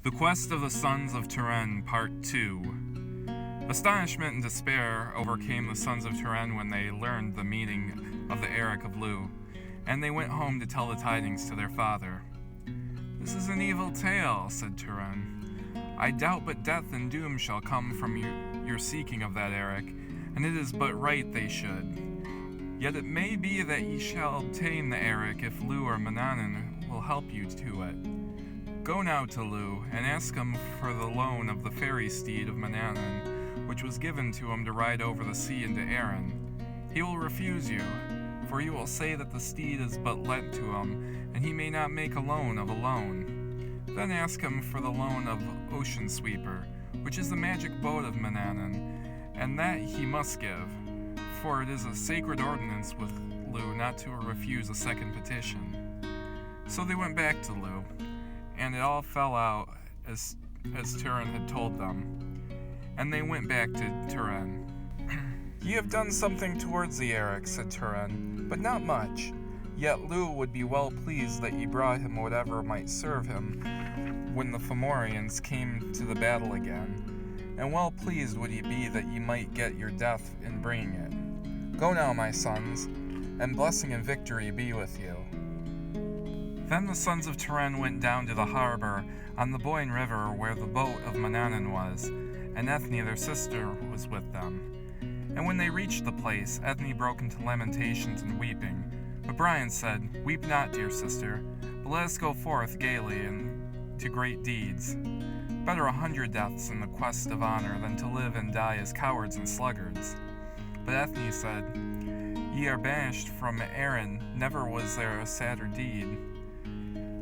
The Quest of the Sons of Turenn, Part 2. Astonishment and despair overcame the Sons of Turenn when they learned the meaning of the Eric of Lugh, and they went home to tell the tidings to their father. "This is an evil tale," said Turenn. "I doubt but death and doom shall come from your seeking of that Eric, and it is but right they should. Yet it may be that ye shall obtain the Eric if Lugh or Manannan will help you to it. Go now to Lugh, and ask him for the loan of the fairy steed of Manannan, which was given to him to ride over the sea into Erin. He will refuse you, for he will say that the steed is but lent to him, and he may not make a loan of a loan. Then ask him for the loan of Ocean Sweeper, which is the magic boat of Manannan, and that he must give, for it is a sacred ordinance with Lugh not to refuse a second petition." So they went back to Lugh, and it all fell out as Turenn had told them. And they went back to Turenn. "Ye have done something towards the Eric," said Turenn, "but not much. Yet Lugh would be well pleased that ye brought him whatever might serve him when the Fomorians came to the battle again, and well pleased would he be that ye might get your death in bringing it. Go now, my sons, and blessing and victory be with you." Then the Sons of Turenn went down to the harbor on the Boyne River where the boat of Manannan was, and Ethne their sister was with them. And when they reached the place, Ethne broke into lamentations and weeping. But Brian said, "Weep not, dear sister, but let us go forth gaily and to great deeds. Better 100 deaths in the quest of honor than to live and die as cowards and sluggards." But Ethne said, "Ye are banished from Erin, never was there a sadder deed."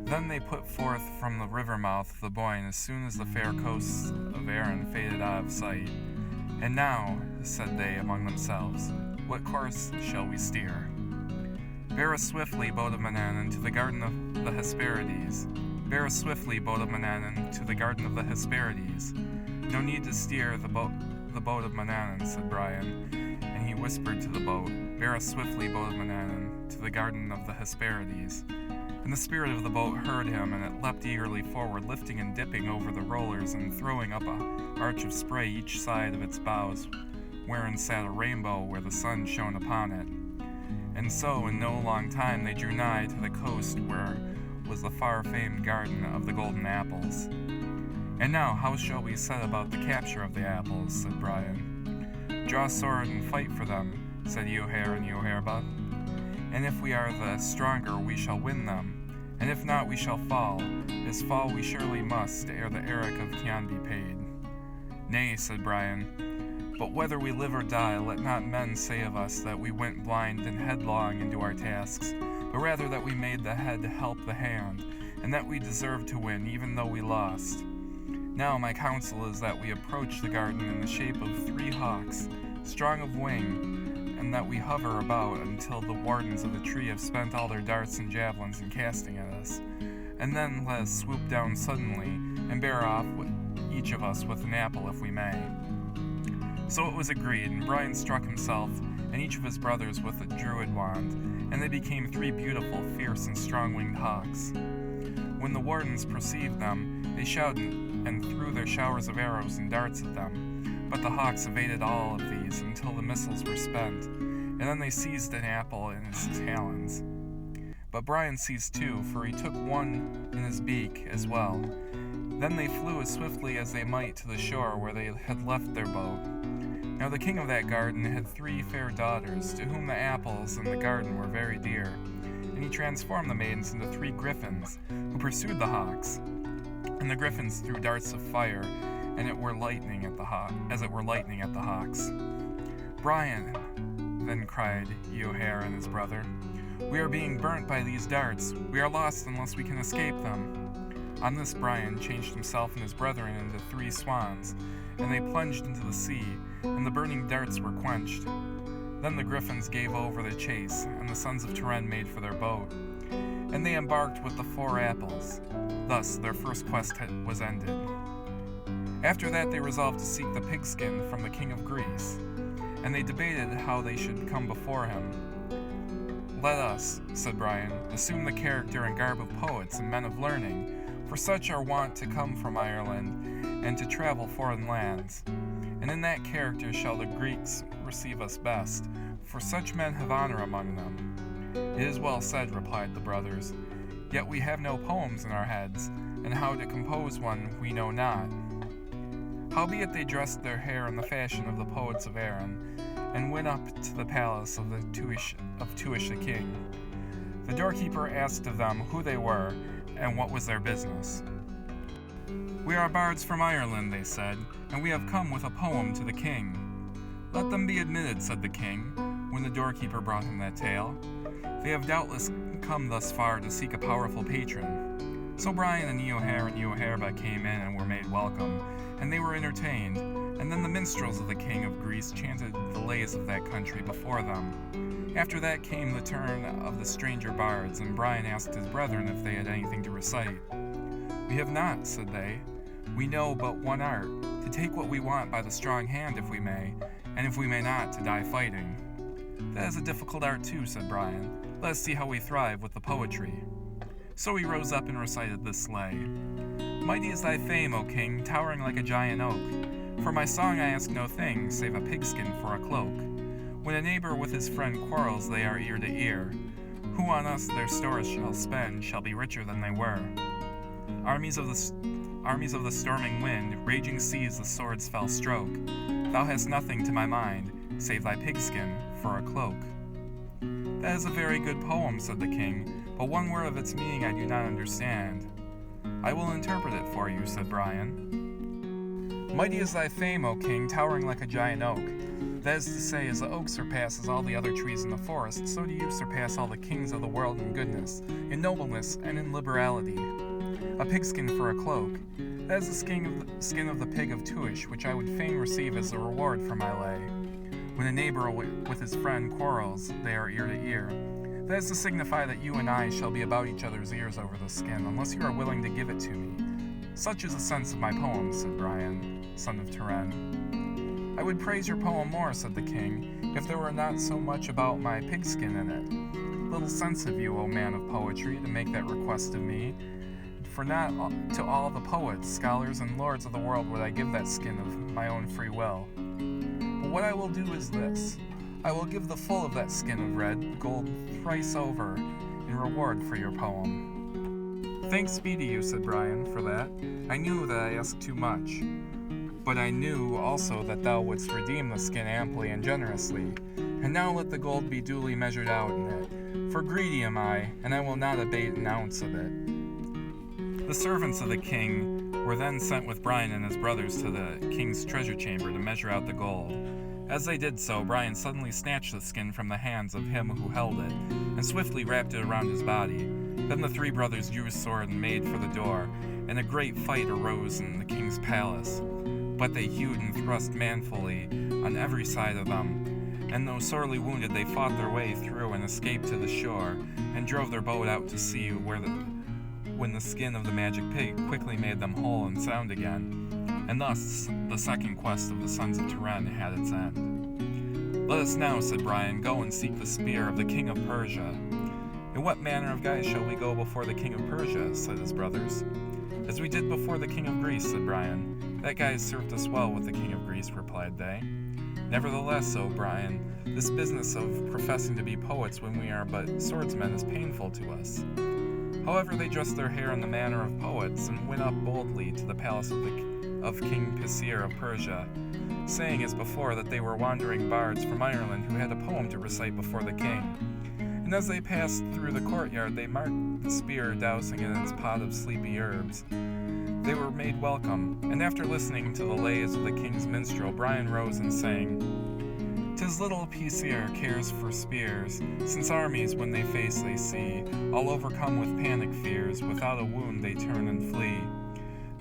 Then they put forth from the river mouth of the Boyne as soon as the fair coasts of Erin faded out of sight. "And now," said they among themselves, "what course shall we steer? Bear us swiftly, boat of Manannan, to the garden of the Hesperides. Bear us swiftly, boat of Manannan, to the garden of the Hesperides." "No need to steer the boat of Manannan," said Brian, and he whispered to the boat, "Bear us swiftly, boat of Manannan, to the garden of the Hesperides." And the spirit of the boat heard him, and it leapt eagerly forward, lifting and dipping over the rollers and throwing up a arch of spray each side of its bows, wherein sat a rainbow where the sun shone upon it. And so in no long time they drew nigh to the coast where was the far-famed garden of the golden apples. "And now how shall we set about the capture of the apples?" said Brian. "Draw sword and fight for them," said Eoher and Eoherba. "And if we are the stronger, we shall win them. And if not, we shall fall, as fall we surely must, ere the Eric of Kian be paid." "Nay," said Brian, "but whether we live or die, let not men say of us that we went blind and headlong into our tasks, but rather that we made the head help the hand, and that we deserved to win, even though we lost. Now my counsel is that we approach the garden in the shape of 3 hawks, strong of wing, and that we hover about until the wardens of the tree have spent all their darts and javelins in casting at us, and then let us swoop down suddenly and bear off each of us with an apple if we may." So it was agreed, and Brian struck himself and each of his brothers with a druid wand, and they became 3 beautiful, fierce, and strong-winged hawks. When the wardens perceived them, they shouted and threw their showers of arrows and darts at them. But the hawks evaded all of these until the missiles were spent, and then they seized an apple in his talons. But Brian seized 2, for he took one in his beak as well. Then they flew as swiftly as they might to the shore where they had left their boat. Now the king of that garden had 3 fair daughters, to whom the apples and the garden were very dear, and he transformed the maidens into 3 griffins, who pursued the hawks. And the griffins threw darts of fire, and it were lightning at the hawks. "Brian," then cried Eoher and his brother, "we are being burnt by these darts. We are lost unless we can escape them." On this Brian changed himself and his brethren into 3 swans, and they plunged into the sea, and the burning darts were quenched. Then the griffins gave over the chase, and the Sons of Turenn made for their boat, and they embarked with the 4 apples. Thus their first quest was ended. After that they resolved to seek the pigskin from the king of Greece, and they debated how they should come before him. "Let us," said Brian, "assume the character and garb of poets and men of learning, for such are wont to come from Ireland, and to travel foreign lands. And in that character shall the Greeks receive us best, for such men have honor among them. It is well said, replied the brothers, yet we have no poems in our heads, and how to compose one we know not. Howbeit they dressed their hair in the fashion of the poets of Erin, and went up to the palace of Tuish the king. The doorkeeper asked of them who they were, and what was their business. We are bards from Ireland, they said, and we have come with a poem to the king. Let them be admitted, said the king, when the doorkeeper brought him that tale. They have doubtless come thus far to seek a powerful patron. So Brian and Eoher and Eoherba came in and were made welcome, and they were entertained, and then the minstrels of the king of Greece chanted the lays of that country before them. After that came the turn of the stranger bards, and Brian asked his brethren if they had anything to recite. We have not, said they. We know but one art, to take what we want by the strong hand if we may, and if we may not, to die fighting. That is a difficult art too, said Brian. Let us see how we thrive with the poetry. So he rose up and recited this lay. Mighty is thy fame, O king, towering like a giant oak. For my song I ask no thing, save a pigskin for a cloak. When a neighbor with his friend quarrels, they are ear to ear. Who on us their stores shall spend shall be richer than they were. Armies of the storming wind, raging seas the sword's fell stroke. Thou hast nothing to my mind, save thy pigskin for a cloak. That is a very good poem, said the king, but one word of its meaning I do not understand. I will interpret it for you, said Brian. Mighty is thy fame, O king, towering like a giant oak. That is to say, as the oak surpasses all the other trees in the forest, so do you surpass all the kings of the world in goodness, in nobleness, and in liberality. A pigskin for a cloak. That is the skin of the pig of Tuish, which I would fain receive as a reward for my lay. When a neighbor with his friend quarrels, they are ear to ear. That is to signify that you and I shall be about each other's ears over the skin, unless you are willing to give it to me. Such is the sense of my poem, said Brian, son of Turenn. I would praise your poem more, said the king, if there were not so much about my pigskin in it. Little sense of you, O man of poetry, to make that request of me. For not to all the poets, scholars, and lords of the world would I give that skin of my own free will. But what I will do is this. I will give the full of that skin of red gold thrice over in reward for your poem. Thanks be to you, said Brian, for that. I knew that I asked too much. But I knew also that thou wouldst redeem the skin amply and generously. And now let the gold be duly measured out in it. For greedy am I, and I will not abate an ounce of it. The servants of the king were then sent with Brian and his brothers to the king's treasure chamber to measure out the gold. As they did so, Brian suddenly snatched the skin from the hands of him who held it, and swiftly wrapped it around his body. Then the three brothers drew a sword and made for the door, and a great fight arose in the king's palace. But they hewed and thrust manfully on every side of them, and though sorely wounded, they fought their way through and escaped to the shore, and drove their boat out to sea when the skin of the magic pig quickly made them whole and sound again. And thus the second quest of the Sons of Turenn had its end. Let us now, said Brian, go and seek the spear of the king of Persia. In what manner of guise shall we go before the king of Persia, said his brothers. As we did before the king of Greece, said Brian. That guise served us well with the king of Greece, replied they. Nevertheless, O Brian, this business of professing to be poets when we are but swordsmen is painful to us. However, they dressed their hair in the manner of poets, and went up boldly to the palace of King Pisir of Persia, saying as before that they were wandering bards from Ireland who had a poem to recite before the king. And as they passed through the courtyard, they marked the spear dousing in its pot of sleepy herbs. They were made welcome, and after listening to the lays of the king's minstrel, Brian rose and sang, "'Tis little Pisir cares for spears, since armies when they face they see, all overcome with panic fears, without a wound they turn and flee.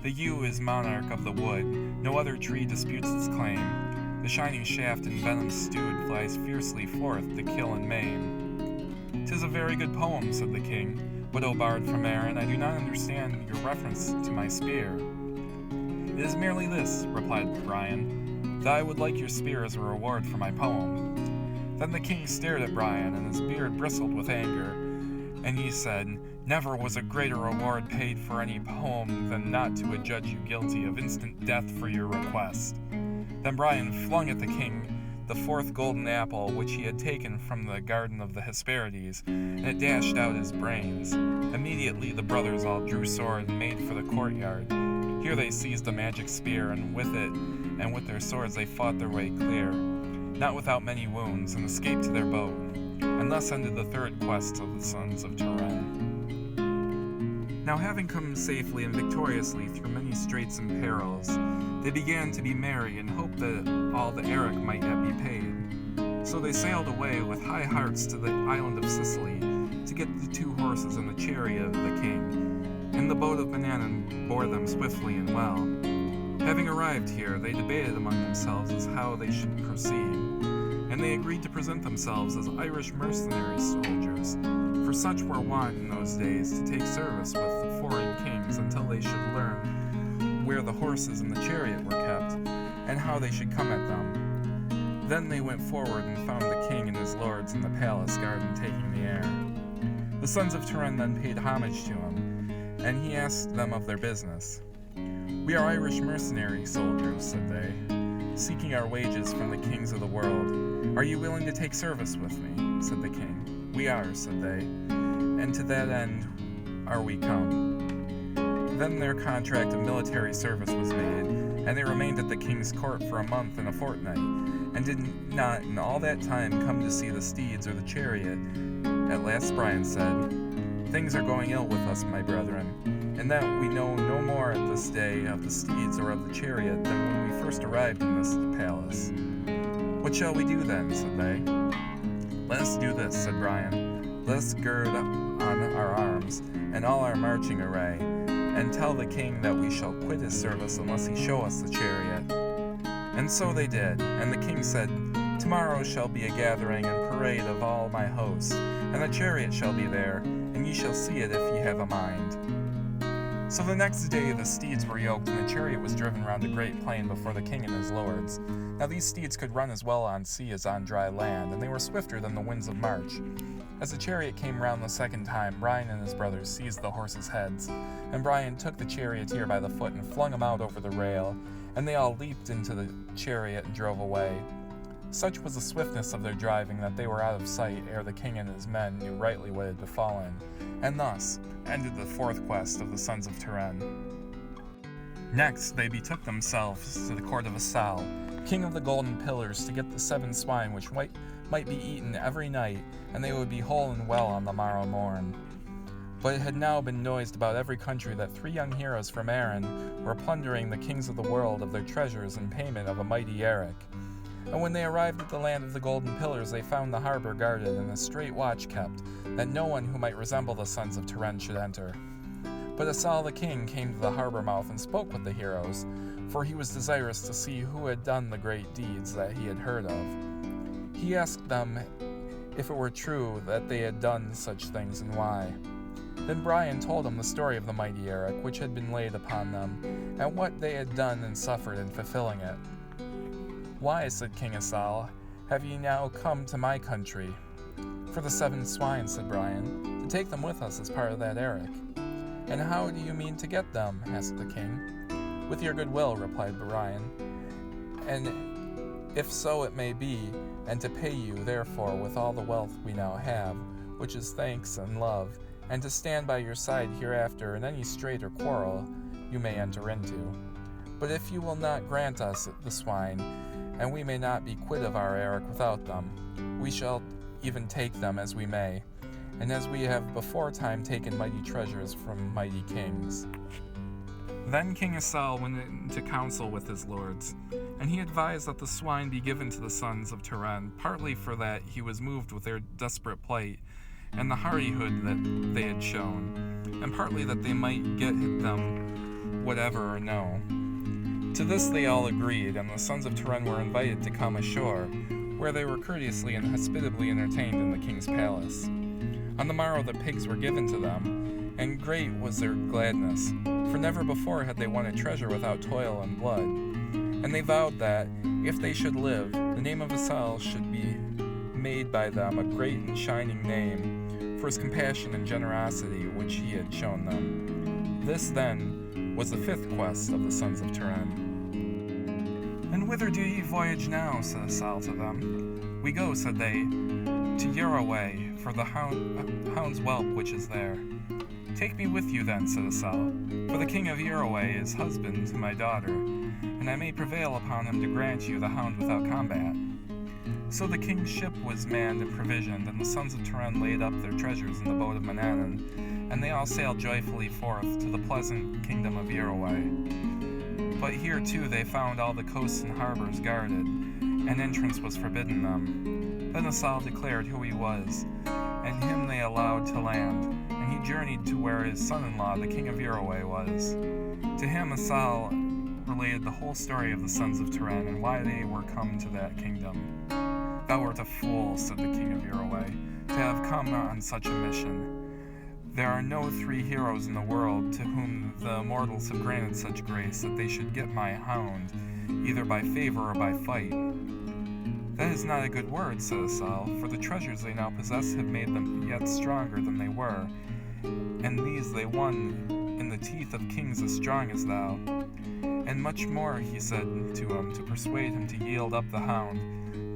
The yew is monarch of the wood, no other tree disputes its claim. The shining shaft in venom stewed flies fiercely forth to kill and maim." "'Tis a very good poem," said the king, "but, O bard from Erin, I do not understand your reference to my spear." "It is merely this," replied Brian, "that I would like your spear as a reward for my poem." Then the king stared at Brian, and his beard bristled with anger, and he said, Never was a greater reward paid for any poem than not to adjudge you guilty of instant death for your request. Then Brian flung at the king the fourth golden apple which he had taken from the garden of the Hesperides, and it dashed out his brains. Immediately the brothers all drew sword and made for the courtyard. Here they seized a magic spear, and with it and with their swords they fought their way clear, not without many wounds, and escaped to their boat. And thus ended the third quest of the Sons of Turenn. Now having come safely and victoriously through many straits and perils, they began to be merry and hoped that all the Eric might yet be paid. So they sailed away with high hearts to the island of Sicily to get the 2 horses and the chariot of the king, and the boat of Manannan bore them swiftly and well. Having arrived here, they debated among themselves as how they should proceed, and they agreed to present themselves as Irish mercenary soldiers, for such were wont in those days to take service with the foreign kings until they should learn where the horses and the chariot were kept, and how they should come at them. Then they went forward and found the king and his lords in the palace garden taking the air. The Sons of Turenn then paid homage to him, and he asked them of their business. "We are Irish mercenary soldiers," said they, "seeking our wages from the kings of the world. Are you willing to take service with me?" said the king. "We are," said they, "and to that end are we come." Then their contract of military service was made, and they remained at the king's court for a month and a fortnight, and did not in all that time come to see the steeds or the chariot. At last Brian said, "Things are going ill with us, my brethren, and that we know no more at this day of the steeds or of the chariot than when we first arrived in this palace." "What shall we do then?" said they. "Let us do this," said Brian. "Let us gird on our arms and all our marching array, and tell the king that we shall quit his service unless he show us the chariot." And so they did, and the king said, "Tomorrow shall be a gathering and parade of all my host, and the chariot shall be there, and ye shall see it if ye have a mind." So the next day the steeds were yoked, and the chariot was driven round a great plain before the king and his lords. Now these steeds could run as well on sea as on dry land, and they were swifter than the winds of March. As the chariot came round the second time, Brian and his brothers seized the horses' heads, and Brian took the charioteer by the foot and flung him out over the rail, and they all leaped into the chariot and drove away. Such was the swiftness of their driving that they were out of sight ere the king and his men knew rightly what had befallen, and thus ended the fourth quest of the Sons of Turenn. Next they betook themselves to the court of Assal, king of the Golden Pillars, to get the 7 swine which might be eaten every night, and they would be whole and well on the morrow morn. But it had now been noised about every country that 3 young heroes from Erin were plundering the kings of the world of their treasures in payment of a mighty Eric. And when they arrived at the land of the Golden Pillars, they found the harbor guarded and a straight watch kept, that no one who might resemble the Sons of Turenn should enter. But Assal the king came to the harbor mouth and spoke with the heroes, for he was desirous to see who had done the great deeds that he had heard of. He asked them if it were true that they had done such things and why. Then Brian told him the story of the mighty Eric, which had been laid upon them, and what they had done and suffered in fulfilling it. "Why," said King Assal, "have ye now come to my country?" "For the 7 swine," said Brian, "to take them with us as part of that Eric." "And how do you mean to get them?" asked the king. "With your good will," replied Brian, "and if so it may be, and to pay you therefore with all the wealth we now have, which is thanks and love, and to stand by your side hereafter in any strait or quarrel you may enter into. But if you will not grant us the swine, and we may not be quit of our Eric without them, we shall even take them as we may, and as we have before time taken mighty treasures from mighty kings." Then King Assal went into council with his lords, and he advised that the swine be given to the Sons of Turenn, partly for that he was moved with their desperate plight and the hardihood that they had shown, and partly that they might get them whatever or no. To this they all agreed, and the Sons of Turenn were invited to come ashore, where they were courteously and hospitably entertained in the king's palace. On the morrow the pigs were given to them, and great was their gladness, for never before had they won a treasure without toil and blood. And they vowed that, if they should live, the name of Assal should be made by them a great and shining name, for his compassion and generosity which he had shown them. This, then, was the 5th quest of the Sons of Turenn. "And whither do ye voyage now?" said Asal to them. "We go," said they, "to Yarroway, for the hound's whelp which is there." "Take me with you then," said Asal, "for the king of Yarroway is husband to my daughter, and I may prevail upon him to grant you the hound without combat." So the king's ship was manned and provisioned, and the sons of Turenn laid up their treasures in the boat of Manannan, and they all sailed joyfully forth to the pleasant kingdom of Yarroway. But here too they found all the coasts and harbors guarded, and entrance was forbidden them. Then Asal declared who he was, and him they allowed to land, and he journeyed to where his son-in-law, the king of Yarroway, was. To him Asal related the whole story of the sons of Turenn, and why they were come to that kingdom. "Thou art a fool," said the king of Yarroway, "to have come on such a mission. There are no 3 heroes in the world to whom the immortals have granted such grace that they should get my hound, either by favor or by fight." "That is not a good word," said Asal, "for the treasures they now possess have made them yet stronger than they were, and these they won in the teeth of kings as strong as thou." And much more he said to him to persuade him to yield up the hound,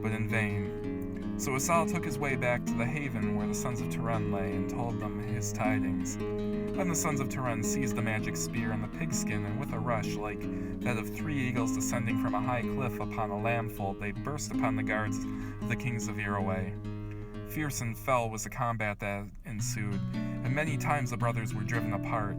but in vain. So Asal took his way back to the haven where the sons of Turenn lay, and told them his tidings. Then the sons of Turenn seized the magic spear and the pigskin, and with a rush like that of 3 eagles descending from a high cliff upon a lambfold, they burst upon the guards of the kings of Yarroway. Fierce and fell was the combat that ensued, and many times the brothers were driven apart,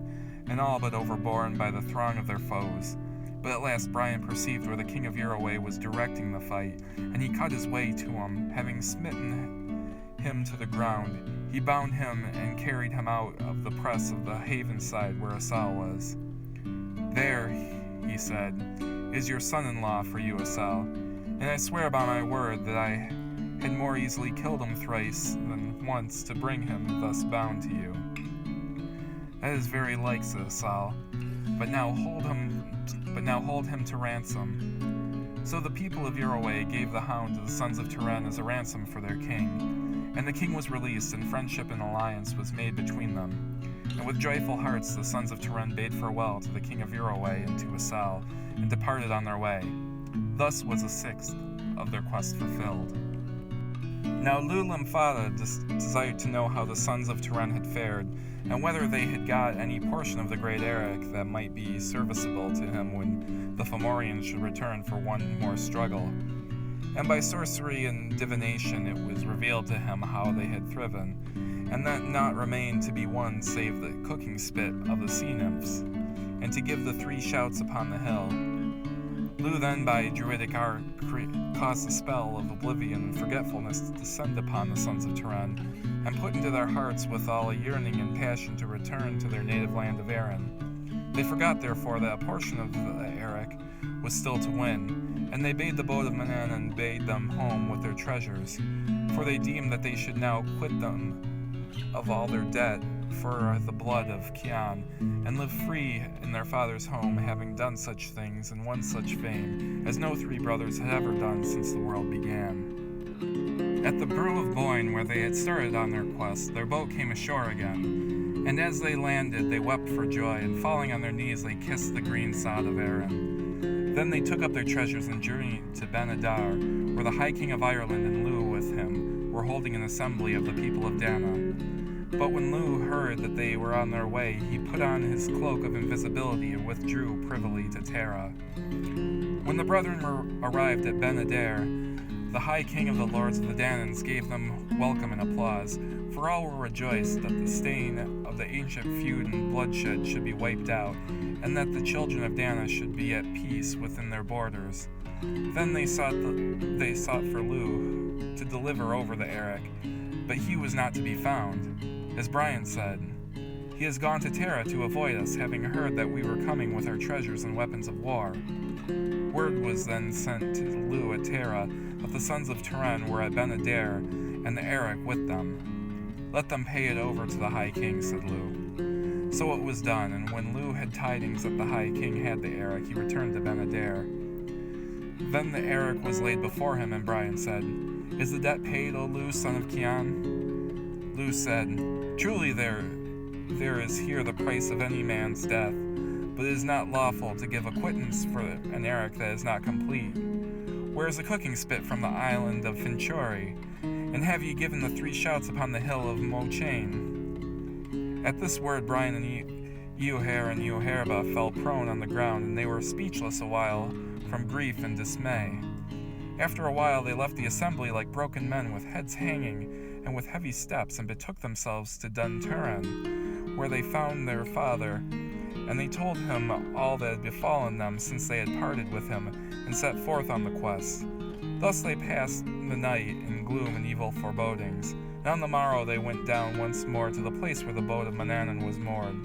and all but overborne by the throng of their foes. But at last Brian perceived where the king of Yarroway was directing the fight, and he cut his way to him. Having smitten him to the ground, he bound him and carried him out of the press of the haven side where Asal was. "There," he said, "is your son-in-law for you, Asal, and I swear by my word that I had more easily killed him thrice than once to bring him thus bound to you." "That is very like," said Asal, but now hold him to ransom." So the people of Yarroway gave the hound to the sons of Turenn as a ransom for their king, and the king was released, and friendship and alliance was made between them. And with joyful hearts the sons of Turenn bade farewell to the king of Yarroway and to Asal, and departed on their way. Thus was the 6th of their quest fulfilled. Now Lugh Limfada desired to know how the sons of Turenn had fared, and whether they had got any portion of the great Eric that might be serviceable to him when the Fomorians should return for one more struggle. And by sorcery and divination it was revealed to him how they had thriven, and that naught remained to be won save the cooking spit of the sea nymphs, and to give the 3 shouts upon the hill. Lugh then by druidic art caused a spell of oblivion and forgetfulness to descend upon the sons of Turenn, and put into their hearts withal a yearning and passion to return to their native land of Erin. They forgot therefore that a portion of the Eric was still to win, and they bade the boat of Manannan and bade them home with their treasures, for they deemed that they should now quit them of all their debt for the blood of Kian, and live free in their father's home, having done such things and won such fame as no 3 brothers had ever done since the world began. At the Brew of Boyne, where they had started on their quest, their boat came ashore again, and as they landed they wept for joy, and falling on their knees they kissed the green sod of Erin. Then they took up their treasures and journeyed to Ben-Adar, where the High King of Ireland and Lugh with him were holding an assembly of the people of Dana. But when Lugh heard that they were on their way, he put on his cloak of invisibility and withdrew privily to Tara. When the brethren arrived at Ben-Adar, the High King of the Lords of the Danans gave them welcome and applause, for all were rejoiced that the stain of the ancient feud and bloodshed should be wiped out, and that the children of Dana should be at peace within their borders. Then they sought for Lugh to deliver over the Eric, but he was not to be found. As Brian said, "He has gone to Tara to avoid us, having heard that we were coming with our treasures and weapons of war." Word was then sent to Lugh at Tara that the sons of Turenn were at Ben-Adar, and the Eric with them. "Let them pay it over to the High King," said Lugh. So it was done, and when Lugh had tidings that the High King had the Eric, he returned to Ben-Adar. Then the Eric was laid before him, and Brian said, "Is the debt paid, O Lugh, son of Kian?" Lugh said, "Truly there is here the price of any man's death, but it is not lawful to give acquittance for an eric that is not complete. Where is the cooking spit from the island of Finchori? And have ye given the 3 shouts upon the hill of Mochain?" At this word, Brian and Eoher and Eoherba fell prone on the ground, and they were speechless a while from grief and dismay. After a while they left the assembly like broken men, with heads hanging and with heavy steps, and betook themselves to Dun Turenn, where they found their father. And they told him all that had befallen them since they had parted with him, and set forth on the quest. Thus they passed the night in gloom and evil forebodings. And on the morrow they went down once more to the place where the boat of Manannan was moored.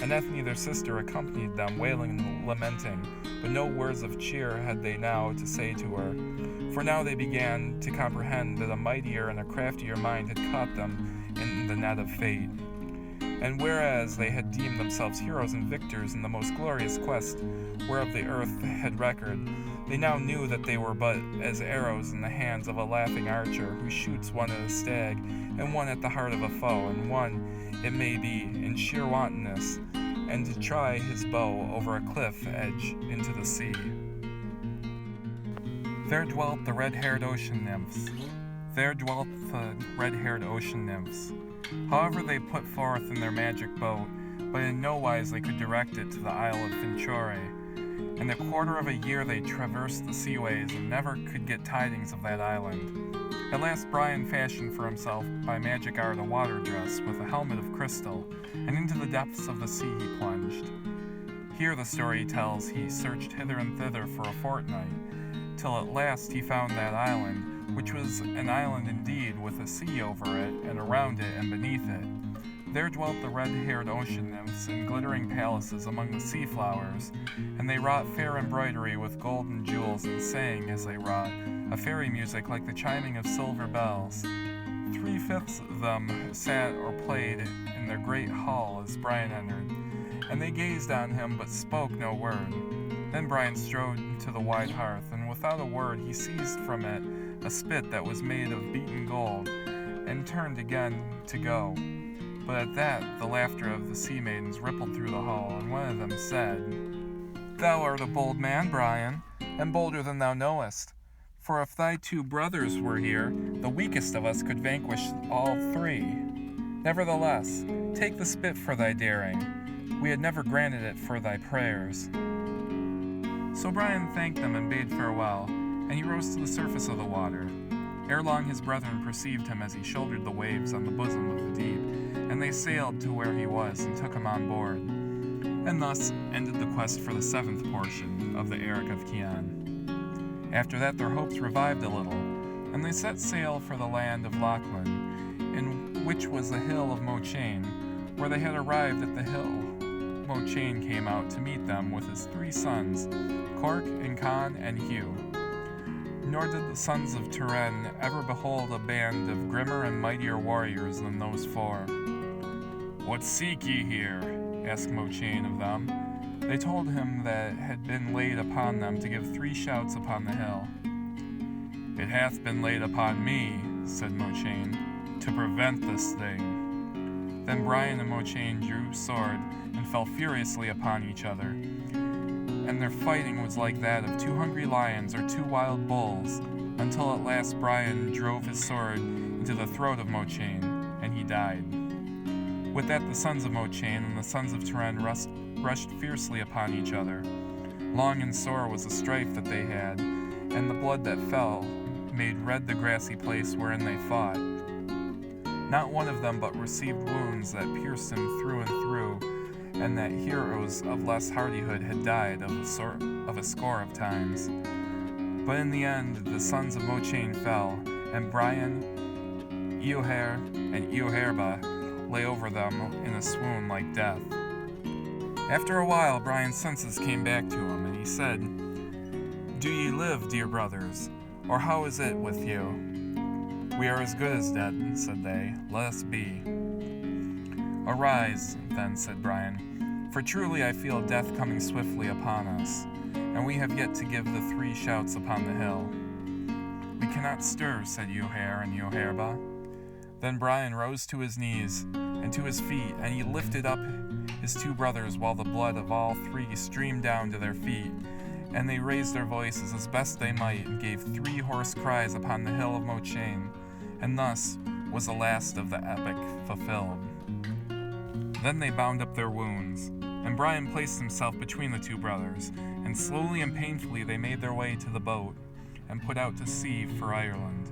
And Ethne their sister accompanied them, wailing and lamenting, but no words of cheer had they now to say to her. For now they began to comprehend that a mightier and a craftier mind had caught them in the net of fate. And whereas they had deemed themselves heroes and victors in the most glorious quest whereof the earth had record, they now knew that they were but as arrows in the hands of a laughing archer, who shoots one at a stag, and one at the heart of a foe, and one, it may be, in sheer wantonness, and to try his bow over a cliff edge into the sea. There dwelt the red-haired ocean nymphs. However they put forth in their magic boat, but in no wise they could direct it to the isle of Finchore. In a quarter of a year they traversed the seaways, and never could get tidings of that island. At last Brian fashioned for himself by magic art a water dress with a helmet of crystal, and into the depths of the sea he plunged. Here, the story tells, he searched hither and thither for a fortnight, till at last he found that island, which was an island indeed, with a sea over it, and around it and beneath it. There dwelt the red-haired ocean nymphs in glittering palaces among the sea flowers, and they wrought fair embroidery with gold and jewels, and sang, as they wrought, a fairy music like the chiming of silver bells. 3/5 of them sat or played in their great hall as Brian entered, and they gazed on him but spoke no word. Then Brian strode to the wide hearth, and without a word he seized from it a spit that was made of beaten gold, and turned again to go. But at that the laughter of the sea maidens rippled through the hall, and one of them said, "Thou art a bold man, Brian, and bolder than thou knowest. For if thy 2 brothers were here, the weakest of us could vanquish all 3. Nevertheless, take the spit for thy daring. We had never granted it for thy prayers." So Brian thanked them and bade farewell, and he rose to the surface of the water. Ere long his brethren perceived him as he shouldered the waves on the bosom of the deep, and they sailed to where he was and took him on board. And thus ended the quest for the 7th portion of the Eric of Kian. After that their hopes revived a little, and they set sail for the land of Lachlan, in which was the hill of Mochain. Where they had arrived at the hill, Mochain came out to meet them with his 3 sons, Cork and Con and Hugh. Nor did the Sons of Turenn ever behold a band of grimmer and mightier warriors than those 4. "What seek ye here?" asked Mochain of them. They told him that it had been laid upon them to give 3 shouts upon the hill. "It hath been laid upon me," said Mochain, "to prevent this thing." Then Brian and Mochain drew sword and fell furiously upon each other. And their fighting was like that of 2 hungry lions or 2 wild bulls, until at last Brian drove his sword into the throat of Mochain, and he died. With that the sons of Mochain and the Sons of Turenn rushed fiercely upon each other. Long and sore was the strife that they had, and the blood that fell made red the grassy place wherein they fought. Not one of them but received wounds that pierced him through and through, and that heroes of less hardihood had died of a score of times. But in the end the sons of Mochain fell, and Brian, Eoher, and Eoherba lay over them in a swoon like death. After a while Brian's senses came back to him, and he said, "Do ye live, dear brothers, or how is it with you?" "We are as good as dead," said they. "Let us be." "Arise, then," said Brian, "for truly I feel death coming swiftly upon us, and we have yet to give the 3 shouts upon the hill." "We cannot stir," said Eoher and Eoherba. Then Brian rose to his knees and to his feet, and he lifted up his two brothers while the blood of all three streamed down to their feet. And they raised their voices as best they might and gave 3 hoarse cries upon the hill of Mochain. And thus was the last of the epic fulfilled. Then they bound up their wounds, and Brian placed himself between the 2 brothers, and slowly and painfully they made their way to the boat and put out to sea for Ireland.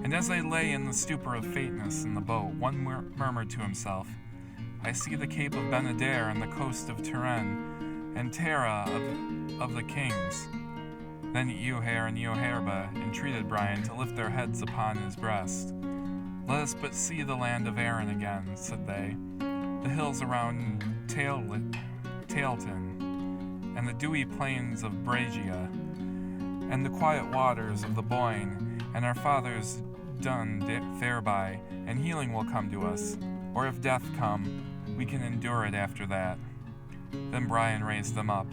And as they lay in the stupor of faintness in the boat, one murmured to himself, "I see the Cape of Benadair and the coast of Turenn, and Tara of the kings." Then Eohair and Eoherba entreated Brian to lift their heads upon his breast. "Let us but see the land of Erin again," said they, "the hills around Tailtin, and the dewy plains of Bragia, and the quiet waters of the Boyne, and our fathers done thereby, and healing will come to us, or if death come, we can endure it after that." Then Brian raised them up,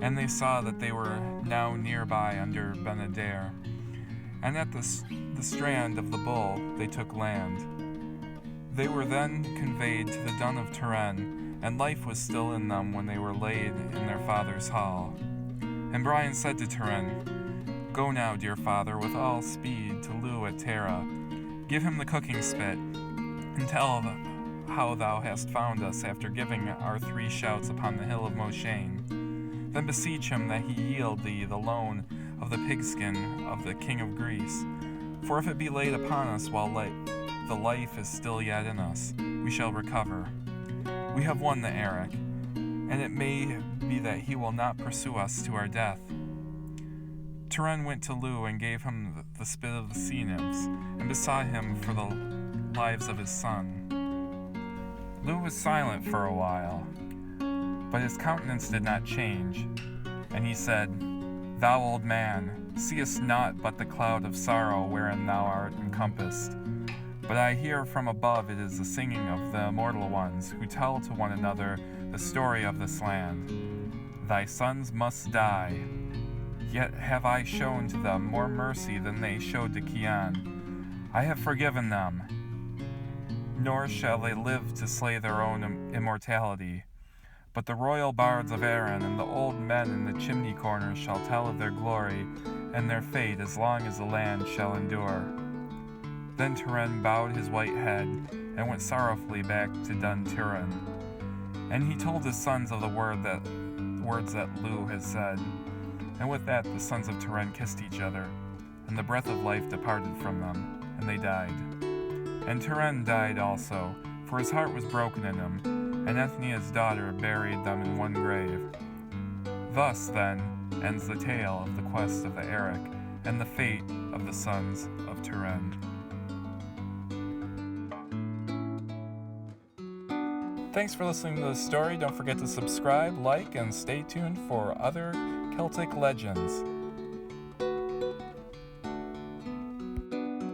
and they saw that they were now nearby under Benadair, and at the strand of the Bull they took land. They were then conveyed to the dun of Turenn, and life was still in them when they were laid in their father's hall. And Brian said to Turenn, "Go now, dear father, with all speed to Lugh at Tara. Give him the cooking spit, and tell how thou hast found us after giving our 3 shouts upon the hill of Mochain. Then beseech him that he yield thee the loan of the pigskin of the king of Greece. For if it be laid upon us while the life is still yet in us, we shall recover. We have won the Eric, and it may be that he will not pursue us to our death." Turenn went to Lugh and gave him the spit of the sea nymphs, and besought him for the lives of his son. Lugh was silent for a while, but his countenance did not change, and he said, "Thou old man, seest not but the cloud of sorrow wherein thou art encompassed. But I hear from above it is the singing of the immortal ones, who tell to one another the story of this land. Thy sons must die, yet have I shown to them more mercy than they showed to Kian. I have forgiven them, nor shall they live to slay their own immortality. But the royal bards of Erin and the old men in the chimney corners shall tell of their glory and their fate as long as the land shall endure." Then Turenn bowed his white head and went sorrowfully back to Dun Turenn. And he told his sons of the words that Lugh had said. And with that the sons of Turenn kissed each other, and the breath of life departed from them, and they died. And Turenn died also, for his heart was broken in him, and Ethnia's daughter buried them in one grave. Thus, then, ends the tale of the quest of the Eric and the fate of the Sons of Turenn. Thanks for listening to this story. Don't forget to subscribe, like, and stay tuned for other Celtic legends.